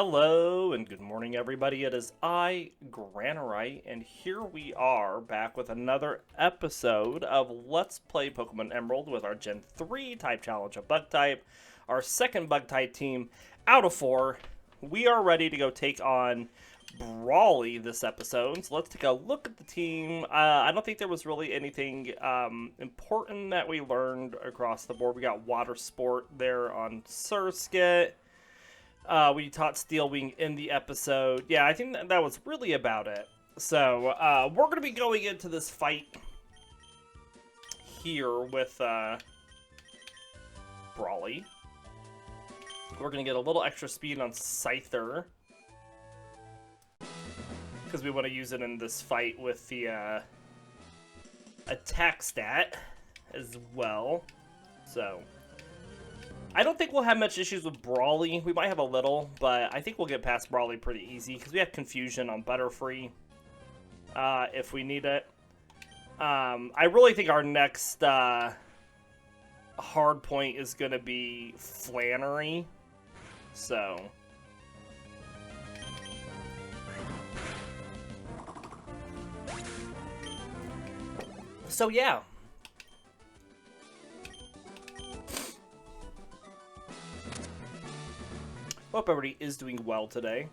Hello and good morning, everybody. It is I, Granorite, and here we are back with another episode of Let's Play Pokemon Emerald with our Gen 3 type challenge of Bug type, our second Bug type team out of 4. We are ready to go take on Brawly this episode, so let's take a look at the team. I don't think there was really anything important that we learned across the board. We got Water Sport there on Surskit. We taught Steel Wing in the episode. Yeah, I think that was really about it. So, we're going to be going into this fight here with Brawly. We're going to get a little extra speed on Scyther, because we want to use it in this fight with the attack stat as well. So I don't think we'll have much issues with Brawly. We might have a little, but I think we'll get past Brawly pretty easy because we have Confusion on Butterfree if we need it. I really think our next hard point is going to be Flannery. So yeah. Hope everybody is doing well today.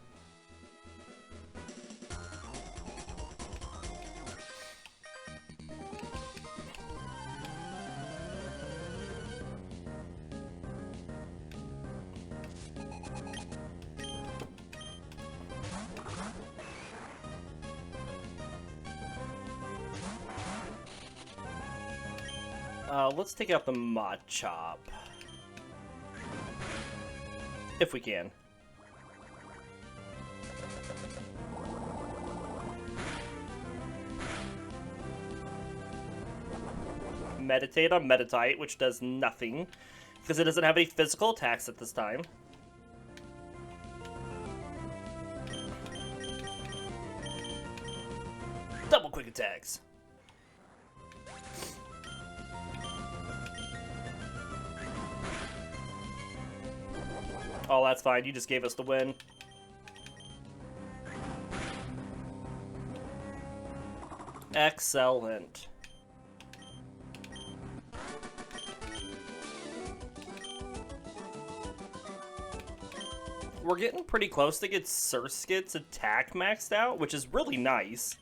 Let's take out the Machop. If we can. Meditate on Meditite, which does nothing, because it doesn't have any physical attacks at this time. Double quick attacks. Oh, that's fine. You just gave us the win. Excellent. We're getting pretty close to get Surskit's attack maxed out, which is really nice.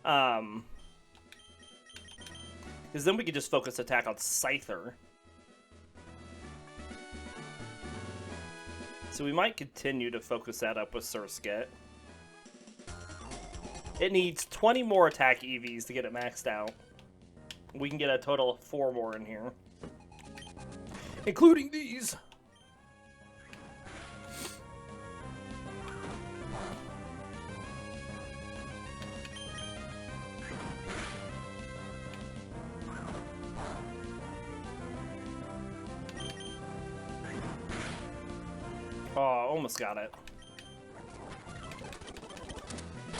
Because then we could just focus attack on Scyther. So we might continue to focus that up with Surskit. It needs 20 more attack EVs to get it maxed out. We can get a total of 4 more in here, including these. Oh, almost got it.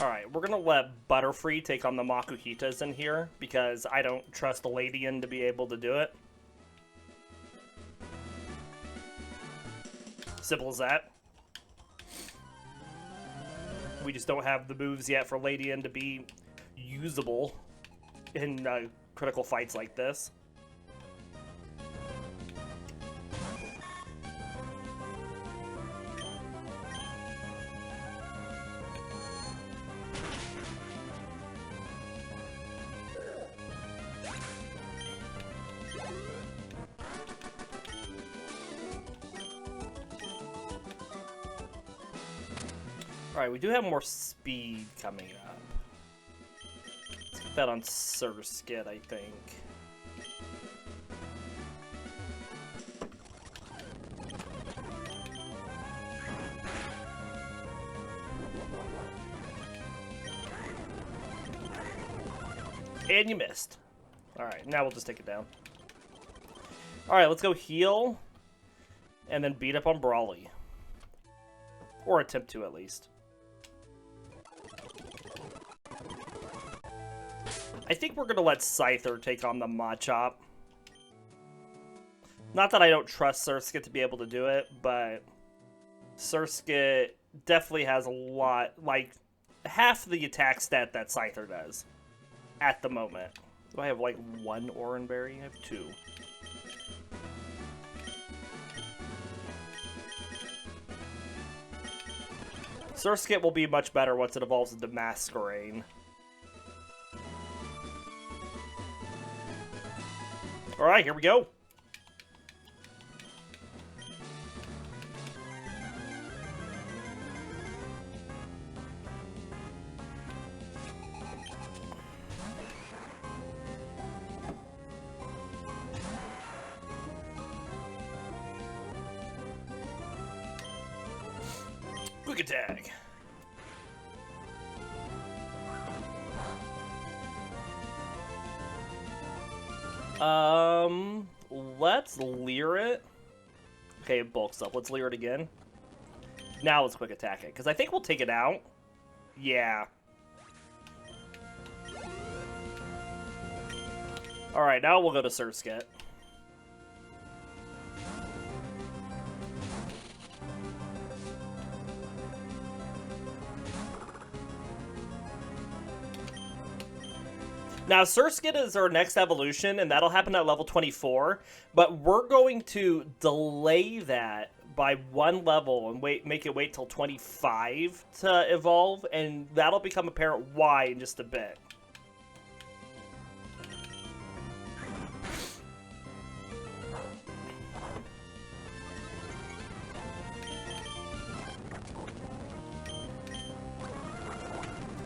Alright, we're going to let Butterfree take on the Makuhitas in here, because I don't trust the Ledian to be able to do it. Simple as that. We just don't have the moves yet for Ledian to be usable in critical fights like this. Alright, we do have more speed coming up. Let's get that on Surskit, I think. And you missed. Alright, now we'll just take it down. Alright, let's go heal. And then beat up on Brawly. Or attempt to, at least. I think we're going to let Scyther take on the Machop. Not that I don't trust Surskit to be able to do it, but Surskit definitely has a lot, like, half the attack stat that Scyther does at the moment. Do I have, like, one Oran Berry? I have two. Surskit will be much better once it evolves into Masquerain. Alright, here we go. Quick attack. Let's leer it. Okay, it bulks up. Let's leer it again. Now let's quick attack it, because I think we'll take it out. Yeah. Alright, now we'll go to Surskit. Now, Surskit is our next evolution, and that'll happen at level 24, but we're going to delay that by one level and make it wait till 25 to evolve, and that'll become apparent why in just a bit.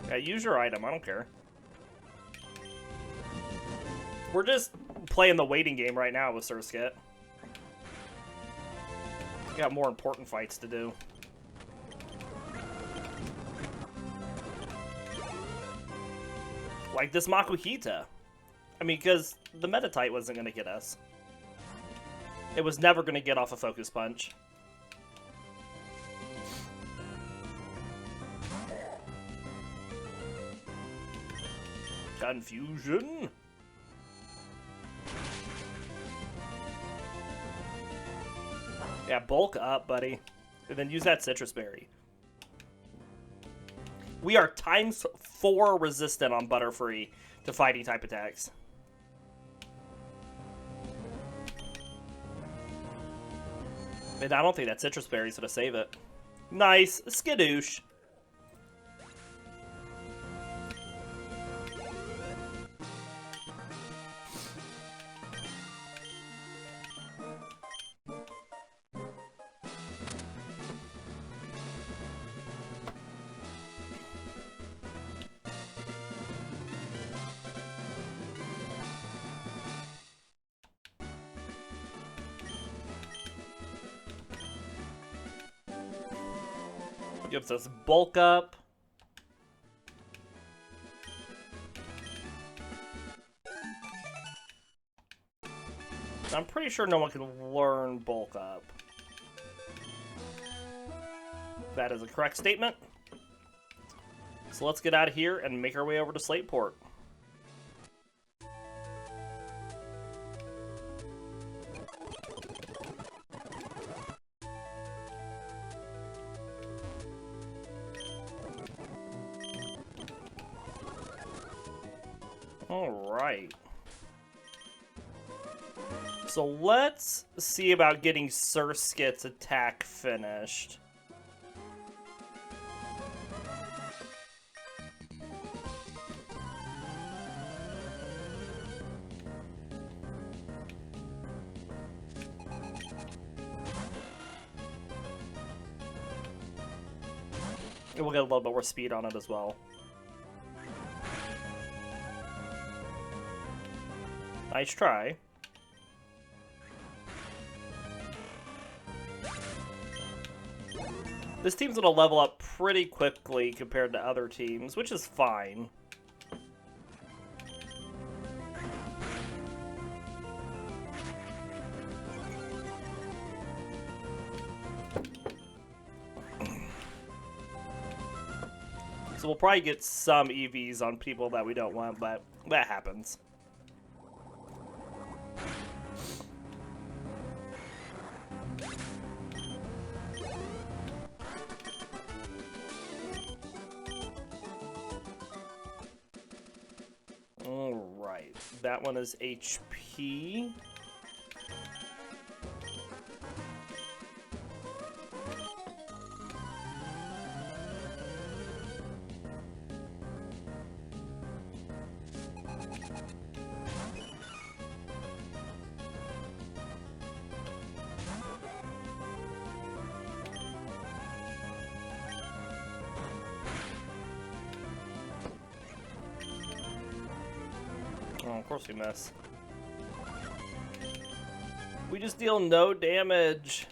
Yeah, use your item, I don't care. We're just playing the waiting game right now with Surskit. We got more important fights to do. Like this Makuhita. I mean, because the Meditite wasn't going to get us. It was never going to get off a Focus Punch. Confusion. Yeah, bulk up, buddy. And then use that Citrus Berry. We are ×4 resistant on Butterfree to fighting type attacks. And I don't think that Citrus Berry's gonna save it. Nice. Skadoosh. Gives us bulk up. I'm pretty sure no one can learn bulk up. That is a correct statement. So let's get out of here and make our way over to Slateport. Alright. So let's see about getting Surskit's attack finished. And we'll get a little bit more speed on it as well. Nice try. This team's gonna level up pretty quickly compared to other teams, which is fine. So we'll probably get some EVs on people that we don't want, but that happens. that one as HP. Oh, of course we miss. We just deal no damage.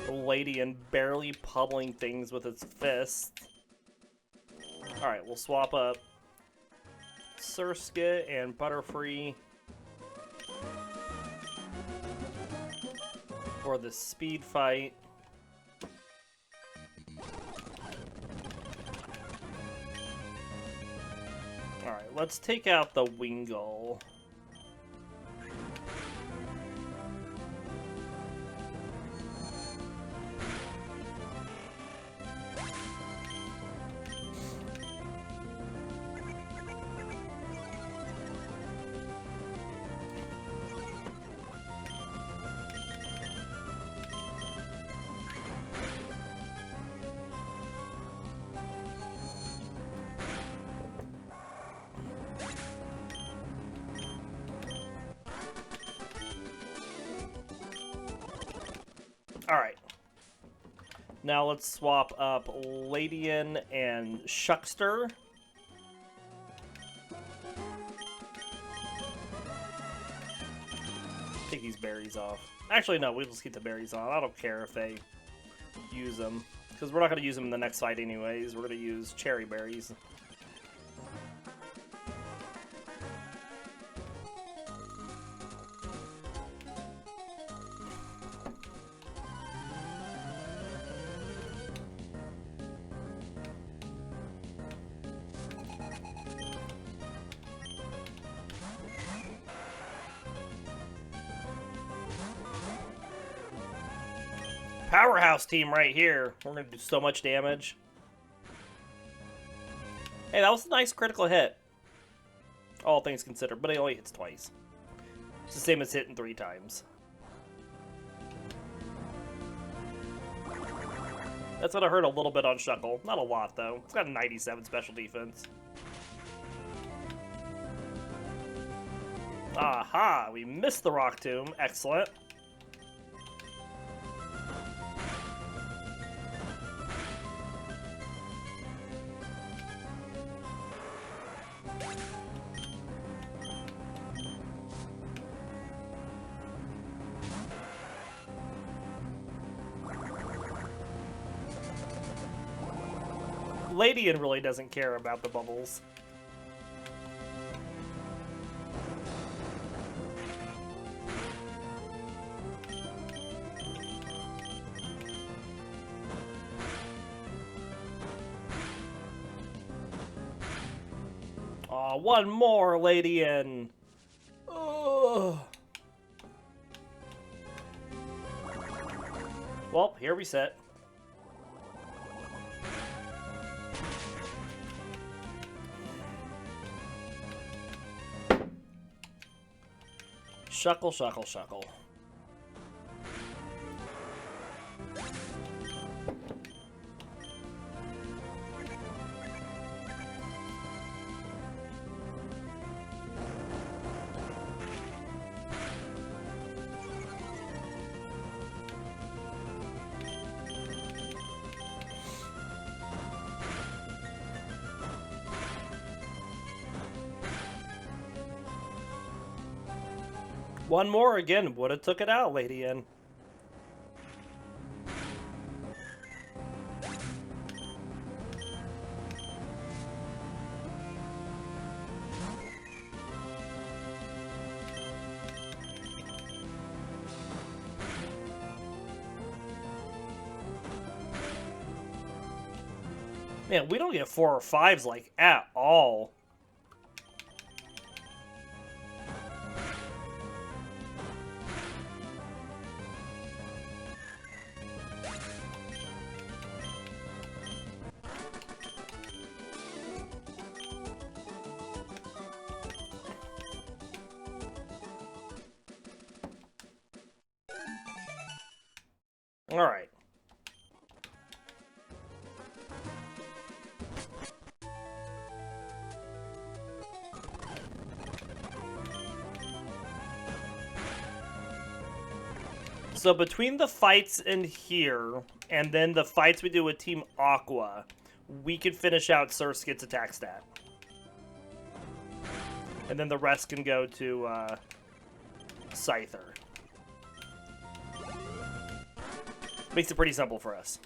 Ledian barely pummeling things with its fist. Alright, we'll swap up Surskit and Butterfree for the speed fight. Alright, let's take out the Wingull. Alright. Now let's swap up Ledian and Shuckster. Take these berries off. Actually, no, we'll just keep the berries on. I don't care if they use them. Because we're not going to use them in the next fight anyways. We're going to use cherry berries. Powerhouse team right here. We're going to do so much damage. Hey, that was a nice critical hit. All things considered, but it only hits twice. It's the same as hitting 3 times. That's what I heard a little bit on Shuckle. Not a lot, though. It's got a 97 special defense. Aha! We missed the Rock Tomb. Excellent. Ledian really doesn't care about the bubbles. Aw, one more, Ledian. Ugh. Well, here we sit. Shuckle, Shuckle, Shuckle. One more again would have took it out, Ledian. Man, we don't get 4 or 5s like at all. Alright. So between the fights in here and then the fights we do with Team Aqua, we can finish out Surskit's attack stat. And then the rest can go to Scyther. Makes it pretty simple for us.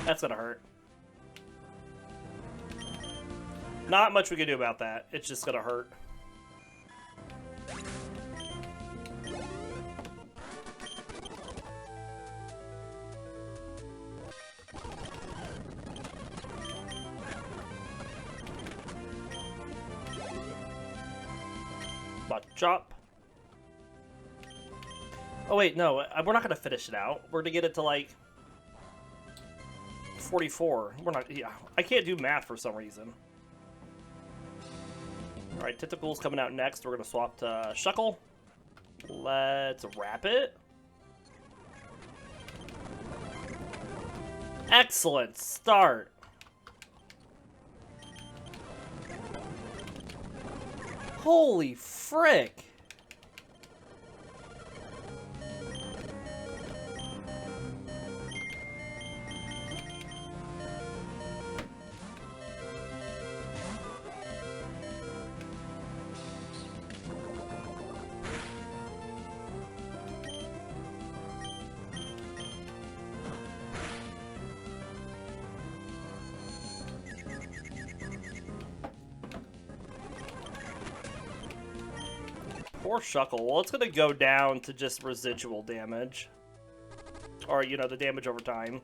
That's gonna hurt. Not much we can do about that. It's just gonna hurt. Chop. Oh wait, no, we're not gonna finish it out. We're gonna get it to like 44. We're not. Yeah, I can't do math for some reason. All right, Tentacle's coming out next. We're gonna swap to Shuckle. Let's wrap it. Excellent start. Holy frick! Poor Shuckle. Well, it's going to go down to just residual damage. Or, you know, the damage over time.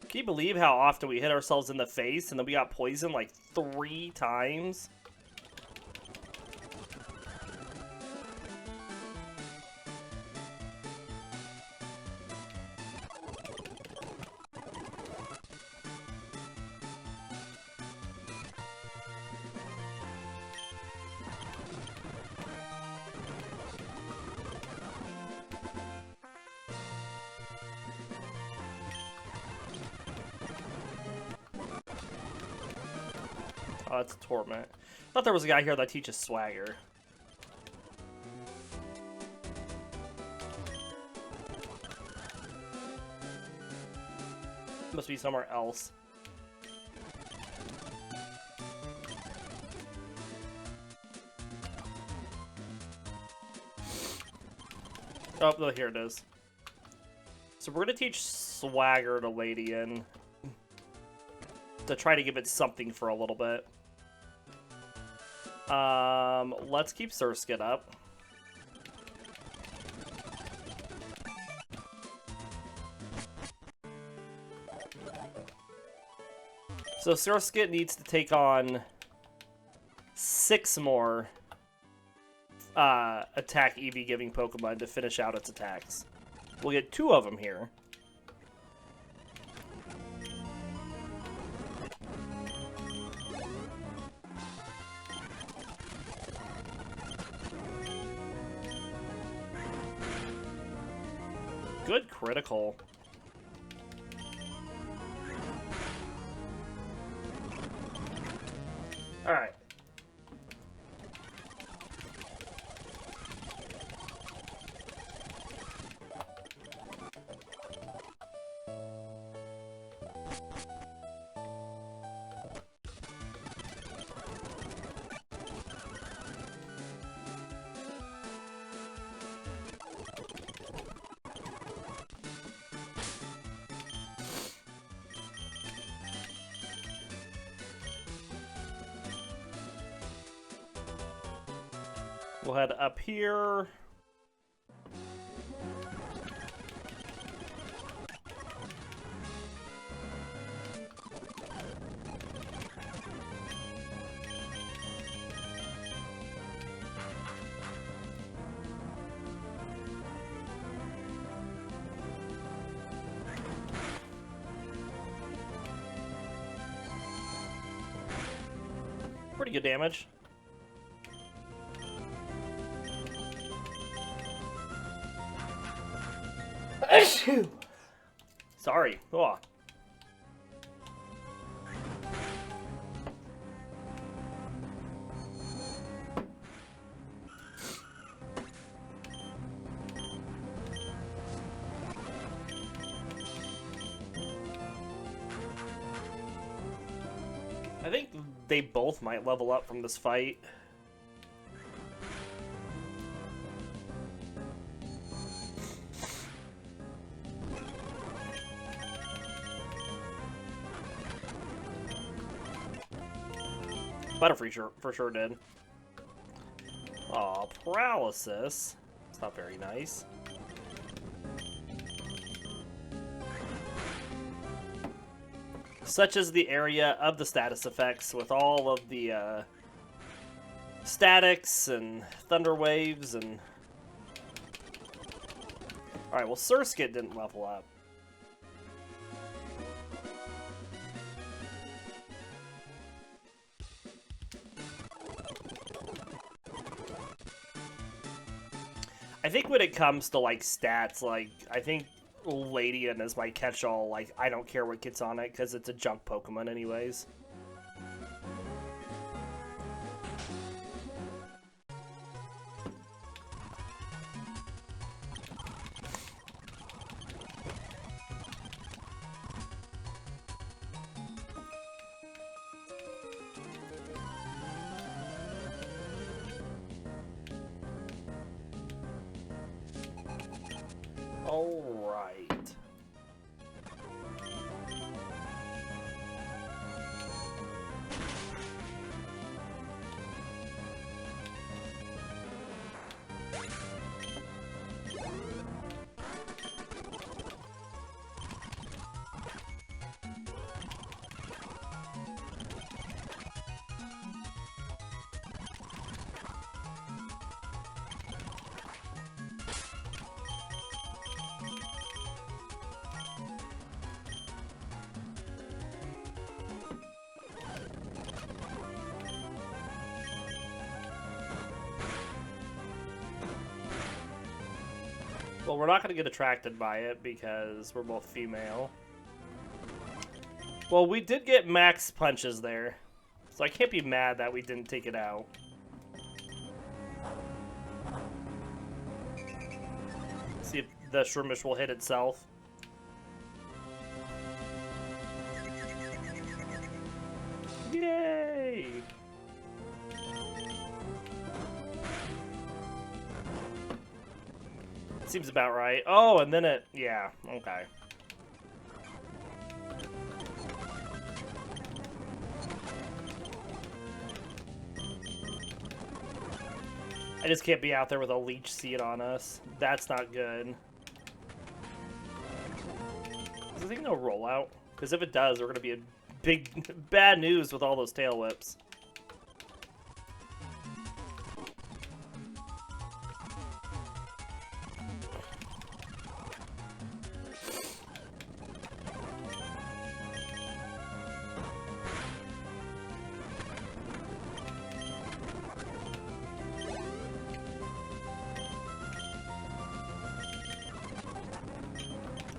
Can you believe how often we hit ourselves in the face and then we got poisoned like 3 times? Oh, it's a Torment. I thought there was a guy here that teaches Swagger. Must be somewhere else. Oh, no, here it is. So we're going to teach Swagger to Ledian to try to give it something for a little bit. Let's keep Surskit up. So Surskit needs to take on 6 more attack EV giving Pokemon to finish out its attacks. We'll get 2 of them here. Good critical. All right. We'll head up here. pretty good damage. Sorry. Oh. I think they both might level up from this fight. Butterfree for sure did. Aw, paralysis. It's not very nice. Such as the area of the status effects with all of the statics and thunder waves and... Alright, well Surskit didn't level up. I think when it comes to like stats, like I think Ledian is my catch-all. Like I don't care what gets on it because it's a junk Pokemon anyways. All right. Well, we're not going to get attracted by it because we're both female. Well, we did get max punches there, so I can't be mad that we didn't take it out. See if the Shroomish will hit itself. Yay! Seems about right. Oh, and then it... Yeah, okay. I just can't be out there with a leech seed on us. That's not good. Does the thing no rollout? Because if it does, we're going to be a big... bad news with all those tail whips.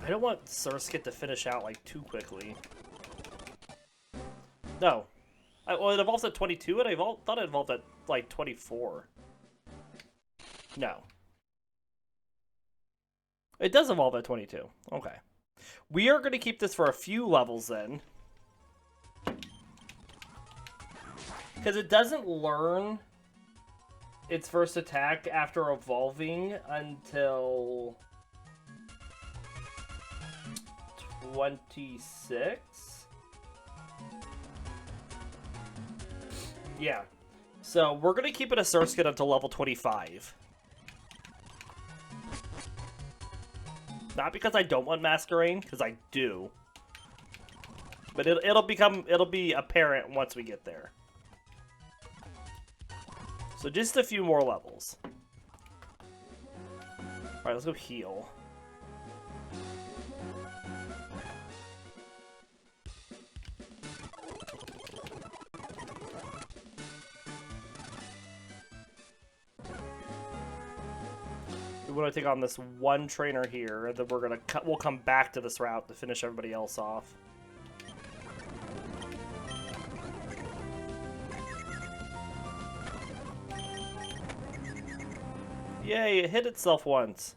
I don't want Surskit to finish out like too quickly. No. Well, it evolves at 22 and I thought it evolved at like 24. No. It does evolve at 22. Okay. We are going to keep this for a few levels then. Because it doesn't learn its first attack after evolving until 26? Yeah. So we're going to keep it a Surskit until level 25. Not because I don't want Masquerain, because I do. But it'll be apparent once we get there. So just a few more levels. Alright, let's go heal. want to take on this one trainer here, and then we'll come back to this route to finish everybody else off. Yay, it hit itself once.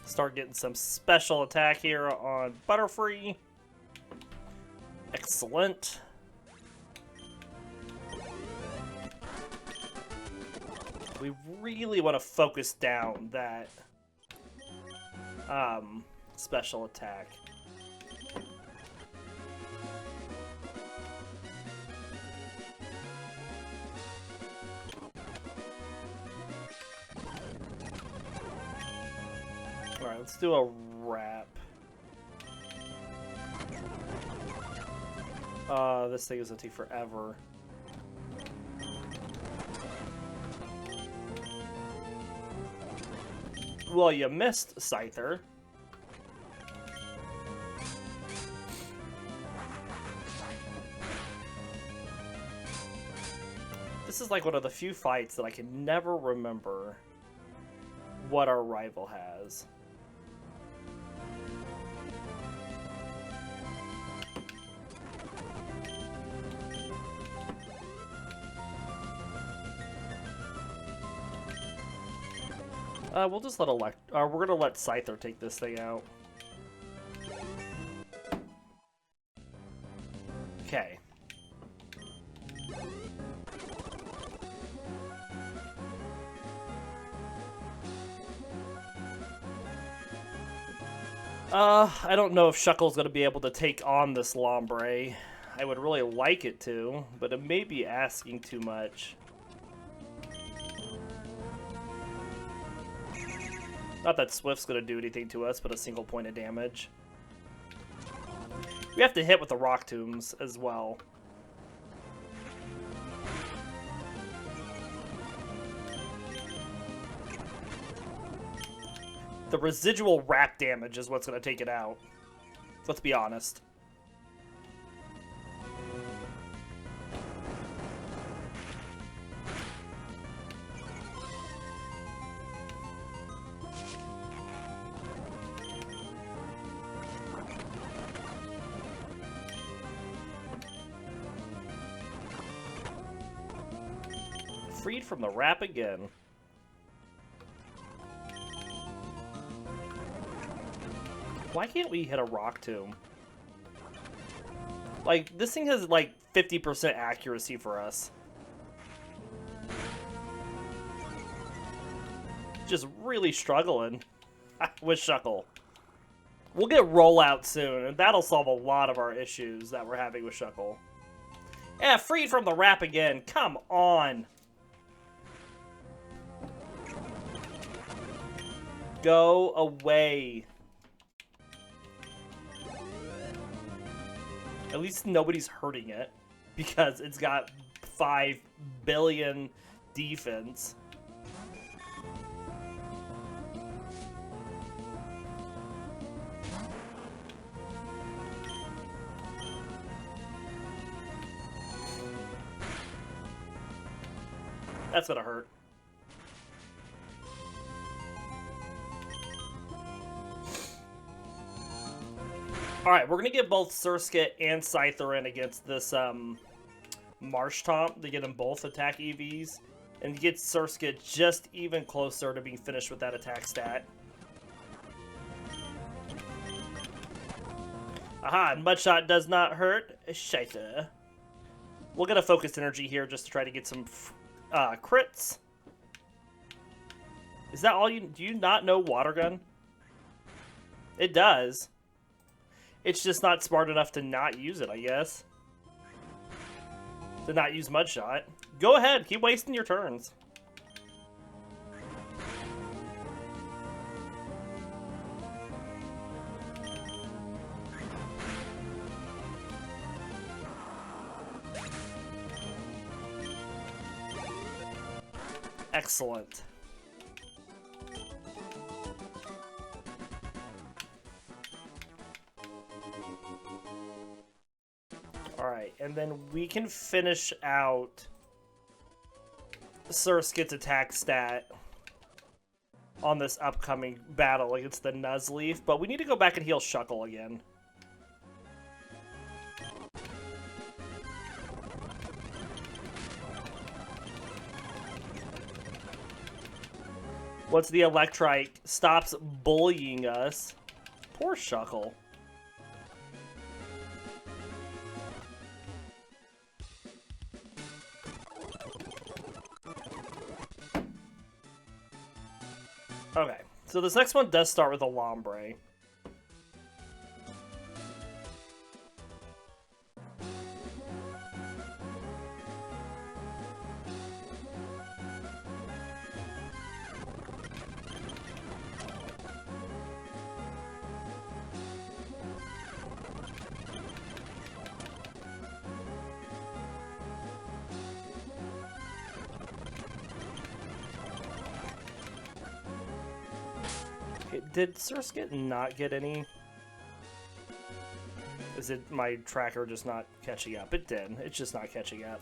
Start getting some special attack here on Butterfree. Excellent. We really want to focus down that special attack. Alright, let's do a wrap. This thing is gonna take forever. Well, you missed, Scyther. This is like one of the few fights that I can never remember what our rival has. We'll just let we're gonna let Scyther take this thing out. Okay. I don't know if Shuckle's gonna be able to take on this Lombre. I would really like it to, but it may be asking too much. Not that Swift's gonna do anything to us, but a single point of damage. We have to hit with the Rock Tombs as well. The residual wrap damage is what's gonna take it out. Let's be honest. Freed from the wrap again. Why can't we hit a Rock Tomb? Like, this thing has like 50% accuracy for us. Just really struggling with Shuckle. We'll get rollout soon, and that'll solve a lot of our issues that we're having with Shuckle. Yeah, freed from the wrap again. Come on. Go away. At least nobody's hurting it, because it's got 5 billion defense. That's gonna hurt. Alright, we're going to get both Surskit and Scyther in against this Marsh Tomp to get them both attack EVs. And get Surskit just even closer to being finished with that attack stat. Aha, and Mudshot does not hurt. Scyther. We'll get a focused energy here just to try to get some crits. Is that all you... Do you not know Water Gun? It does. It's just not smart enough to not use it, I guess. To not use Mudshot. Go ahead, keep wasting your turns. Excellent. and then we can finish out Surskit's attack stat on this upcoming battle against the Nuzleaf, but we need to go back and heal Shuckle again. Once the Electrike stops bullying us. Poor Shuckle. Okay, so this next one does start with a Lombre. Did Surskit not get any? Is it my tracker just not catching up? It did. It's just not catching up.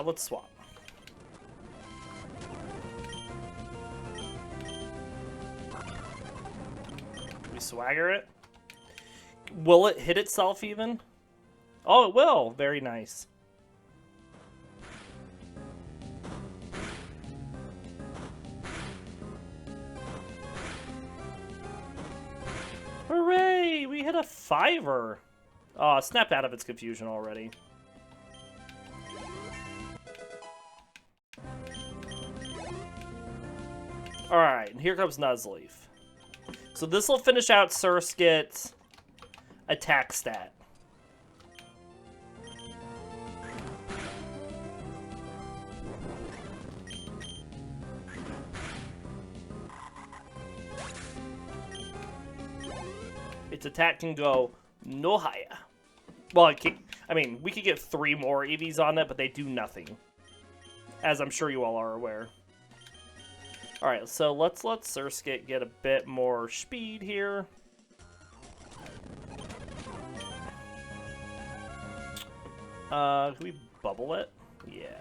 Let's swap. We swagger it. Will it hit itself even? Oh, it will. Very nice. Hooray! We hit a 5-er. Oh, it snapped out of its confusion already. Alright, and here comes Nuzleaf. So this will finish out Surskit's attack stat. Its attack can go no higher. Well, I mean, we could get 3 more EVs on it, but they do nothing. As I'm sure you all are aware. Alright, so let's let Surskit get a bit more speed here. Can we bubble it? Yeah.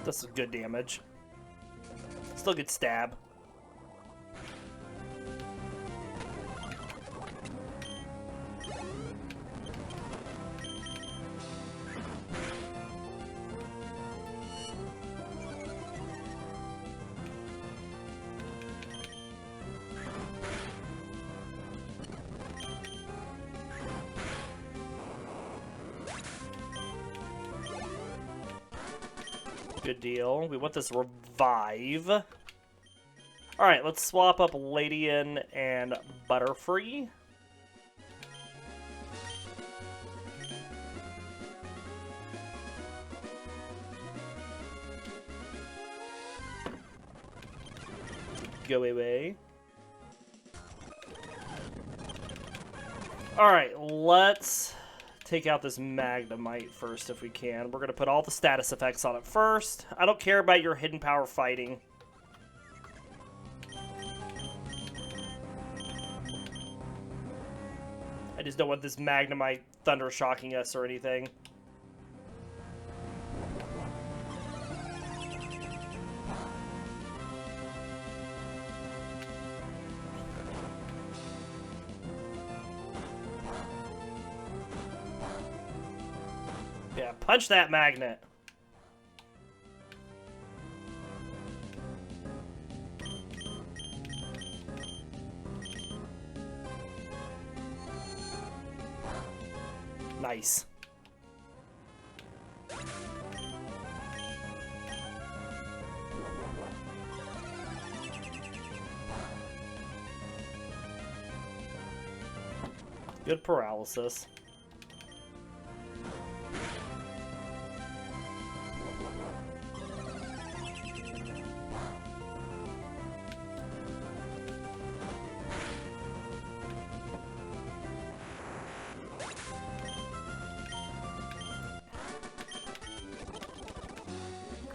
That's good damage. Still good stab. Good deal. We want this revive. Alright, let's swap up Ledian and Butterfree. Go away. Alright, let's take out this Magnemite first if we can. We're going to put all the status effects on it first. I don't care about your hidden power fighting. I just don't want this Magnemite thunder shocking us or anything. Yeah, punch that magnet. Nice. Good paralysis.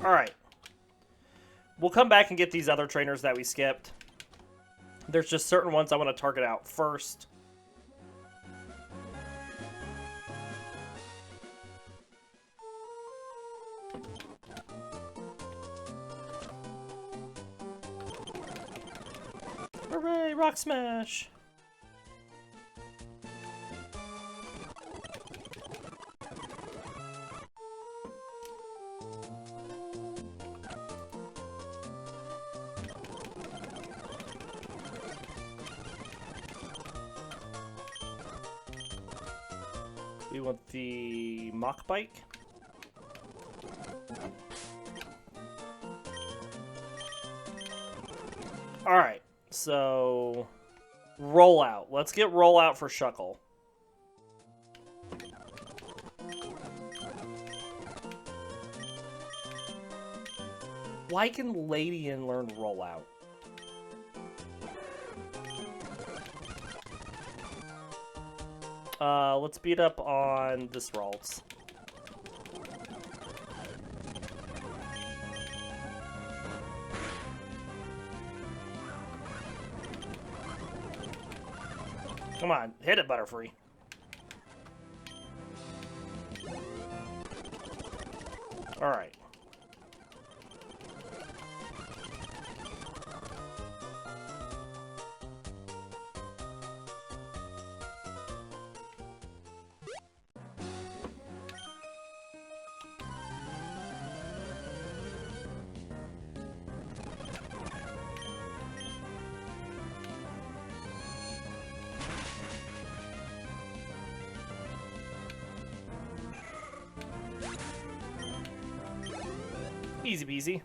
Alright. We'll come back and get these other trainers that we skipped. There's just certain ones I want to target out first. Hooray, Rock Smash! We want the Mach Bike. Alright, so rollout. Let's get rollout for Shuckle. Why can Ledian learn rollout? Let's beat up on this Ralts. Come on, hit it, Butterfree. Alright. Easy peasy.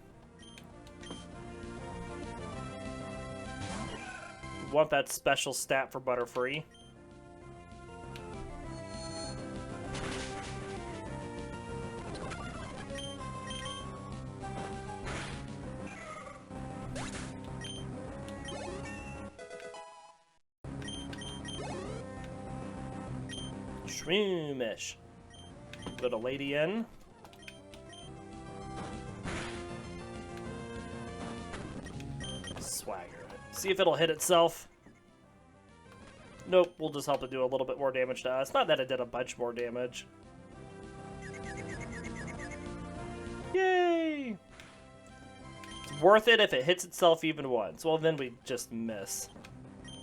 Want that special stat for Butterfree. Shroomish. Go to Ledian. Swagger. See if it'll hit itself. Nope, we'll just help it do a little bit more damage to us. Not that it did a bunch more damage. Yay! It's worth it if it hits itself even once. Well, then we just miss.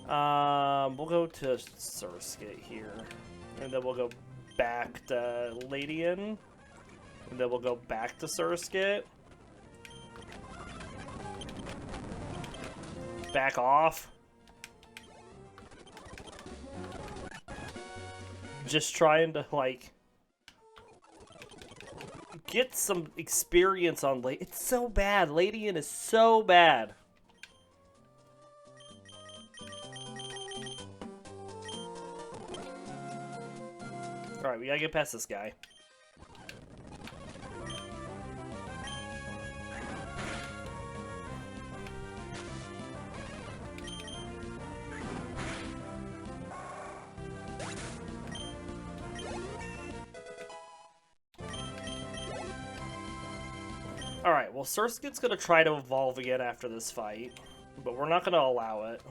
We'll go to Surskit here. And then we'll go back to Ledian. And then we'll go back to Surskit. Back off. Just trying to, like, get some experience on Ledian. It's so bad. Ledian is so bad. Alright, we gotta get past this guy. Alright, well, Surskit's gonna try to evolve again after this fight, but we're not gonna allow it.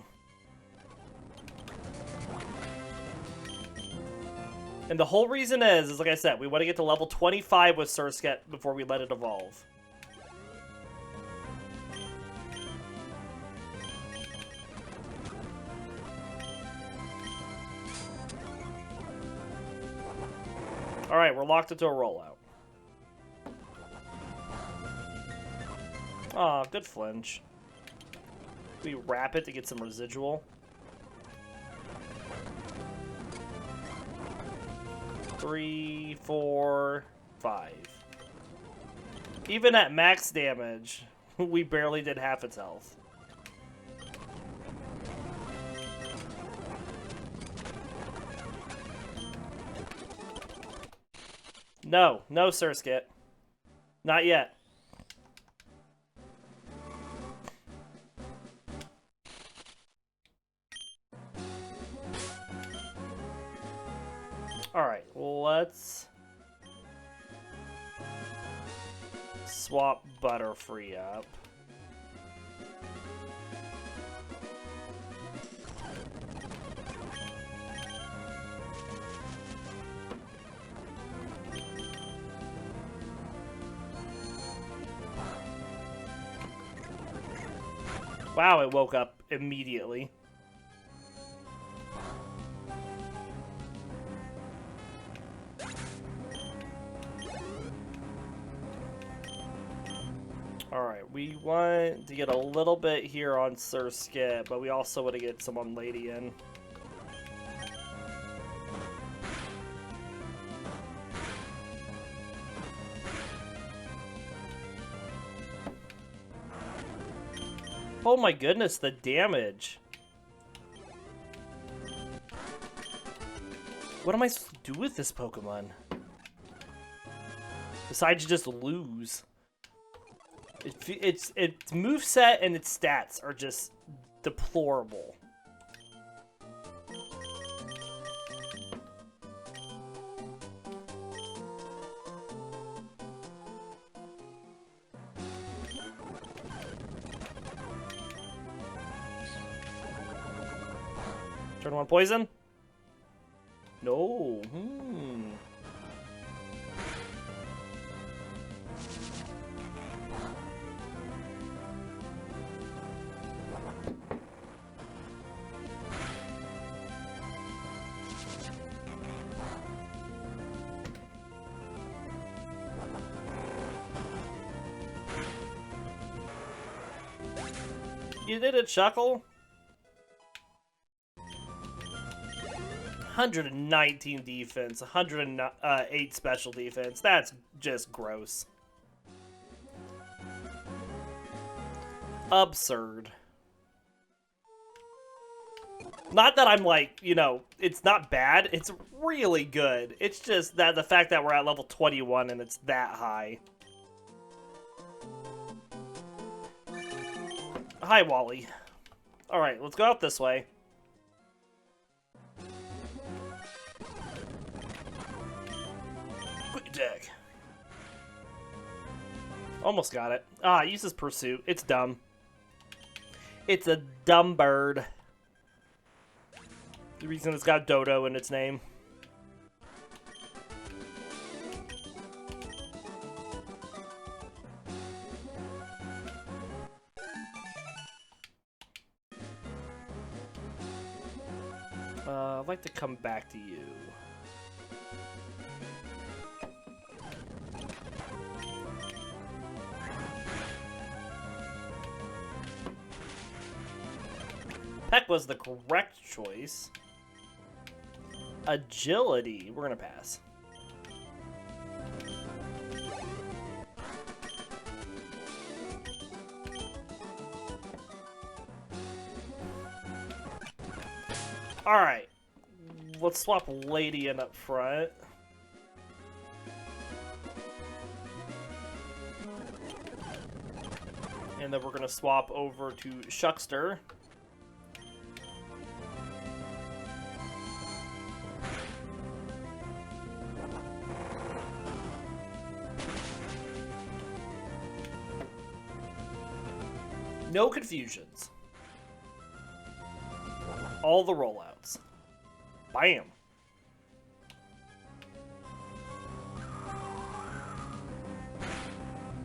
And the whole reason is like I said, we want to get to level 25 with Surskit before we let it evolve. Alright, we're locked into a rollout. Aw, good flinch. We wrap it to get some residual. 3, 4, 5. Even at max damage, we barely did half its health. No, no, Surskit. Not yet. Alright, let's swap Butterfree up. Wow, it woke up immediately. Alright, we want to get a little bit here on Surskit, but we also want to get some on Ledian. Oh my goodness, the damage. What am I supposed to do with this Pokemon? Besides just lose. Its moveset and its stats are just deplorable. Turn 1 poison? No. You did it, Shuckle. 119 defense, 108 special defense. That's just gross. Absurd. Not that I'm like, you know, it's not bad. It's really good. It's just that the fact that we're at level 21 and it's that high. Hi, Wally. Alright, let's go out this way. Quick attack. Almost got it. Ah, it uses Pursuit. It's dumb. It's a dumb bird. The reason it's got Dodo in its name. I'd like to come back to you. Peck was the correct choice. Agility. We're gonna pass. Alright. Let's swap Ledian up front. And then we're gonna swap over to Shuckster. No confusions. All the rollouts. Bam.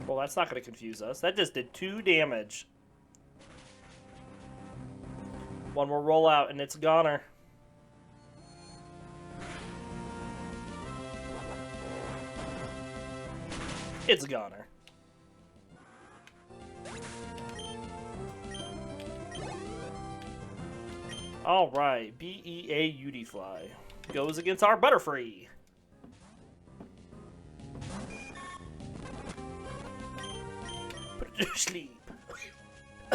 Well, that's not going to confuse us. That just did 2 damage. One more rollout and it's a goner. It's a goner. Alright, BEA Utifly goes against our Butterfree. Put it to sleep.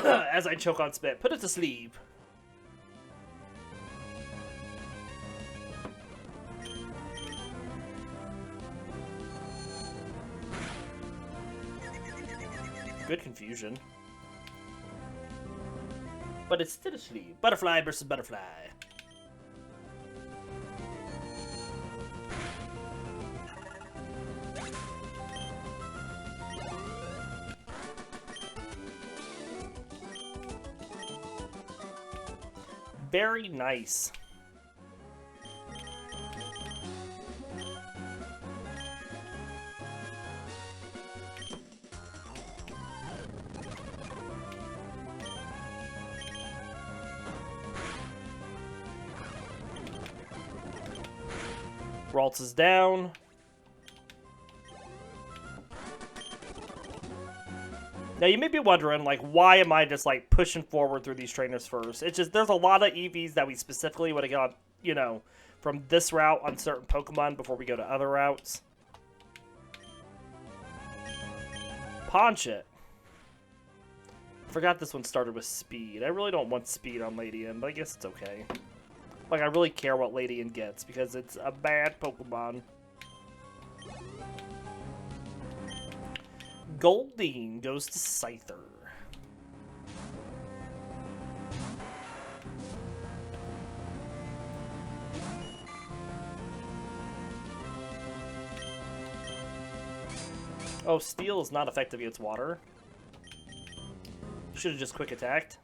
As I choke on spit, put it to sleep. Good confusion. But it's still asleep. Butterfly versus Butterfly. Very nice. Ralts is down. Now, you may be wondering, like, why am I just, like, pushing forward through these trainers first? It's just, there's a lot of EVs that we specifically want to get on, you know, from this route on certain Pokemon before we go to other routes. Paunch it. Forgot this one started with speed. I really don't want speed on Ledian, but I guess it's okay. Like, I really care what Ledian gets because it's a bad Pokemon. Goldeen goes to Scyther. Oh, Steel is not effective against water. Should have just quick attacked.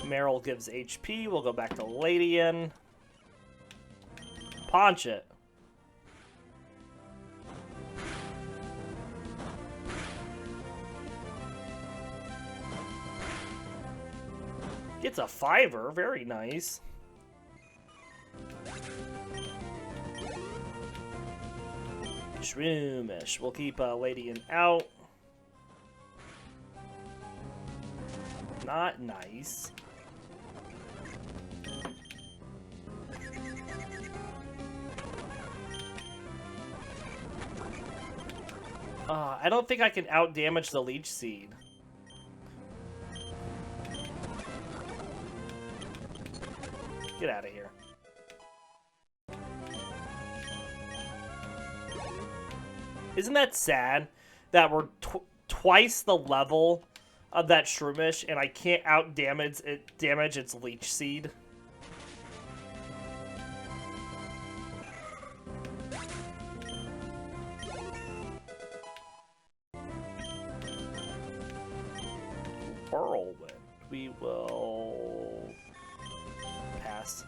Meryl gives HP. We'll go back to Ledian. Paunch it. Gets a 5-er. Very nice. Shroomish. We'll keep Ledian out. Not nice. I don't think I can out-damage the Leech Seed. Get out of here. Isn't that sad that we're twice the level of that Shroomish and I can't out-damage its Leech Seed? Whirlwind. We will pass.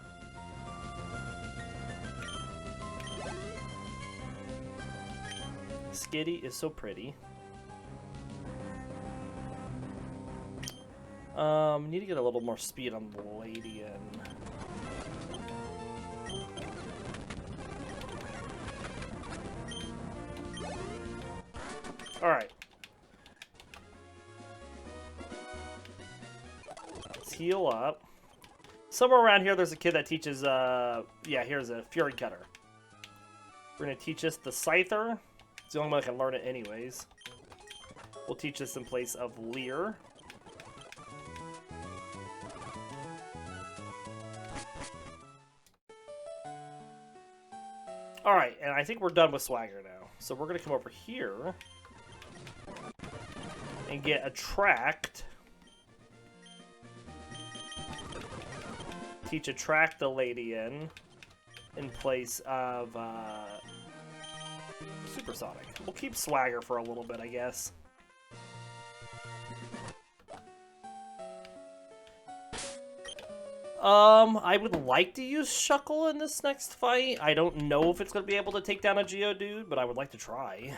Skitty is so pretty. Need to get a little more speed on Ledian. Alright. Let's heal up. Somewhere around here there's a kid that teaches, yeah, here's a Fury Cutter. We're gonna teach us the Scyther. It's the only way I can learn it anyways. We'll teach this in place of Leer. Alright, and I think we're done with Swagger now. So we're going to come over here and get Attract. Teach Attract the Ledian in place of Supersonic. We'll keep Swagger for a little bit, I guess. I would like to use Shuckle in this next fight. I don't know if it's going to be able to take down a Geodude, but I would like to try.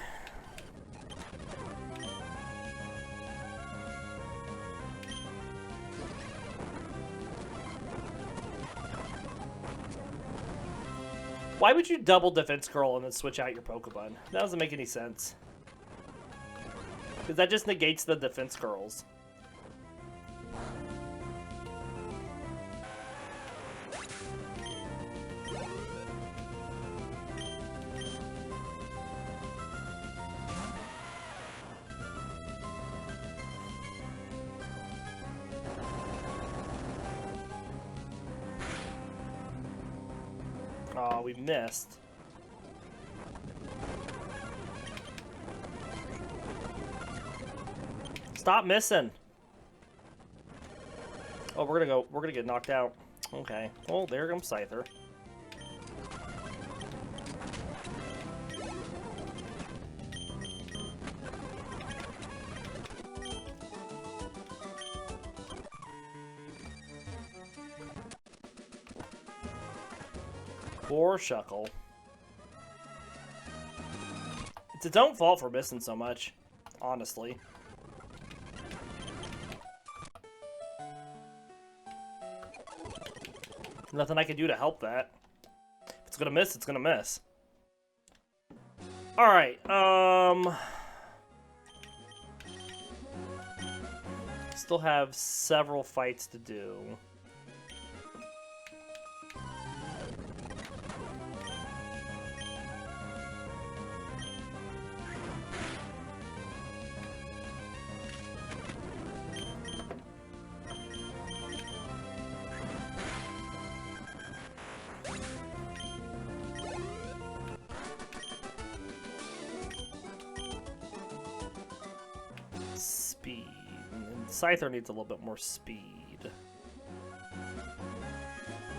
Why would you double Defense Curl and then switch out your Pokemon? That doesn't make any sense. Because that just negates the Defense Curls. Oh, we missed. Stop missing. Oh, we're gonna get knocked out. Okay. Well, there comes Scyther. Poor Shuckle. It's its own fault for missing so much, honestly. Nothing I can do to help that. If it's gonna miss, it's gonna miss. Alright, still have several fights to do. Speed. And Scyther needs a little bit more speed.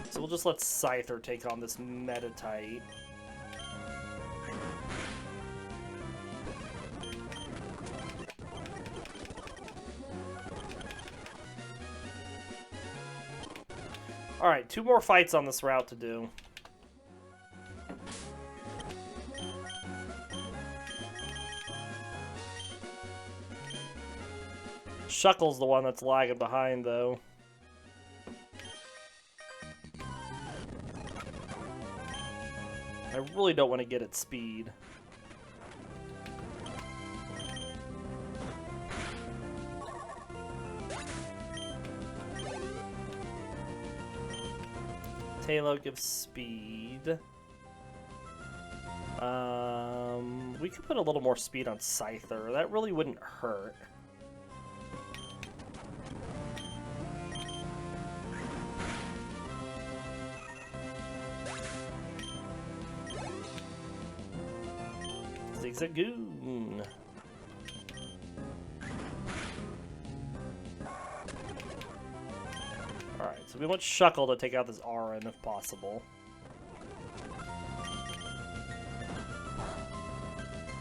So we'll just let Scyther take on this Metatite. Alright, 2 more fights on this route to do. Shuckle's the one that's lagging behind, though. I really don't want to get its speed. Halo gives speed. We could put a little more speed on Scyther. That really wouldn't hurt. Zigzagoon. Alright, so we want Shuckle to take out this Aron if possible.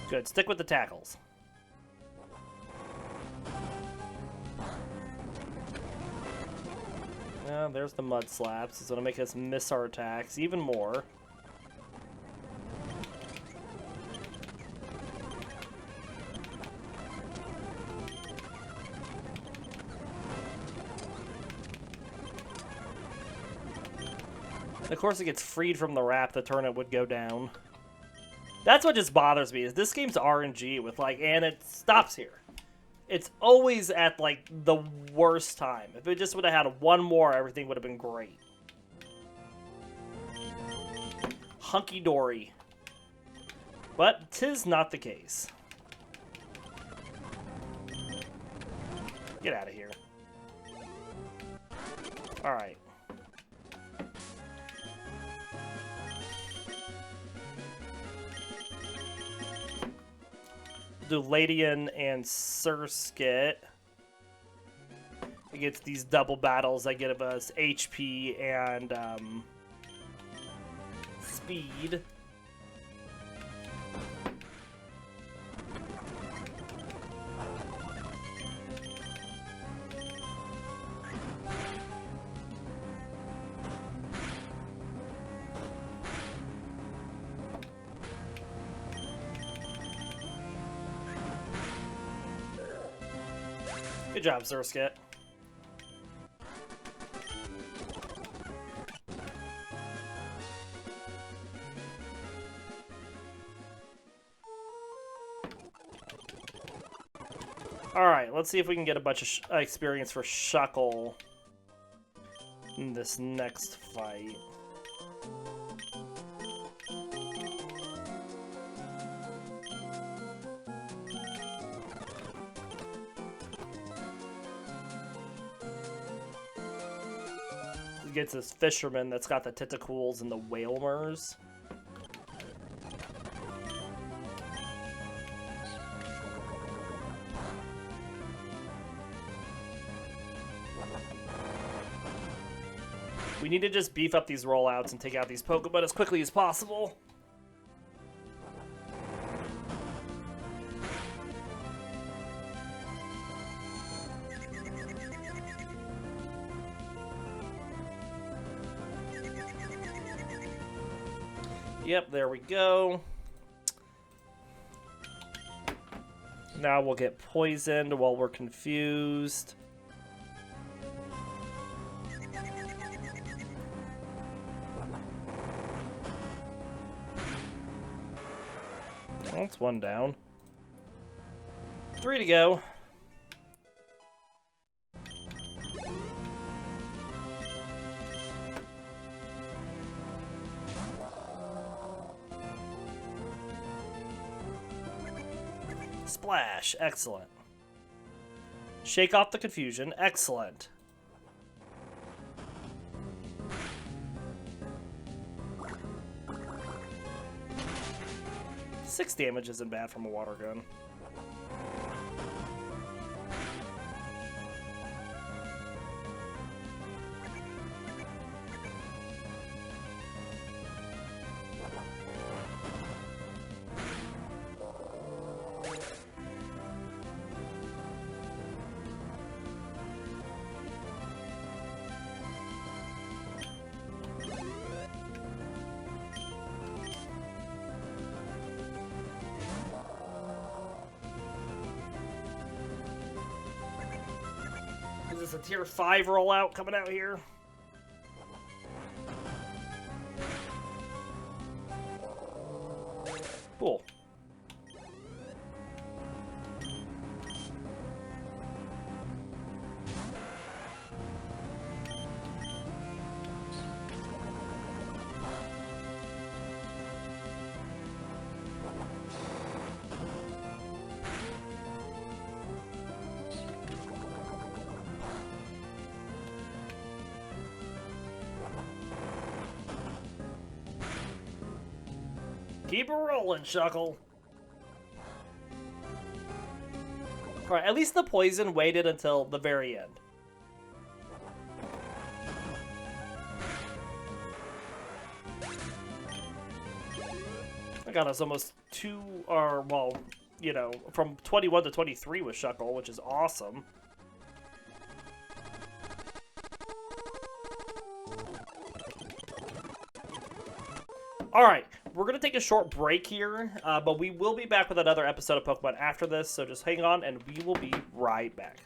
Good, stick with the tackles. Yeah, there's the mud slaps. It's gonna make us miss our attacks even more. Of course, it gets freed from the wrap, the turn it would go down. That's what just bothers me, is this game's RNG with, like, and it stops here. It's always at, like, the worst time. If it just would have had one more, everything would have been great. Hunky-dory. But 'tis not the case. Get out of here. Alright. Do Ledian and Surskit against these double battles that give us HP and speed. Good job, Surskit. Alright, let's see if we can get a bunch of experience for Shuckle in this next fight. Gets this fisherman that's got the tentacles and the whalmers. We need to just beef up these rollouts and take out these Pokemon as quickly as possible. Yep, there we go. Now we'll get poisoned while we're confused. That's one down. 3 to go. Splash. Excellent. Shake off the confusion. Excellent. Six damage isn't bad from a water gun. Is this a tier 5 rollout coming out here? Cool. Keep it rolling, Shuckle. Alright, at least the poison waited until the very end. I got us almost well, you know, from 21 to 23 with Shuckle, which is awesome. Alright, we're going to take a short break here, but we will be back with another episode of Pokemon after this, so just hang on and we will be right back.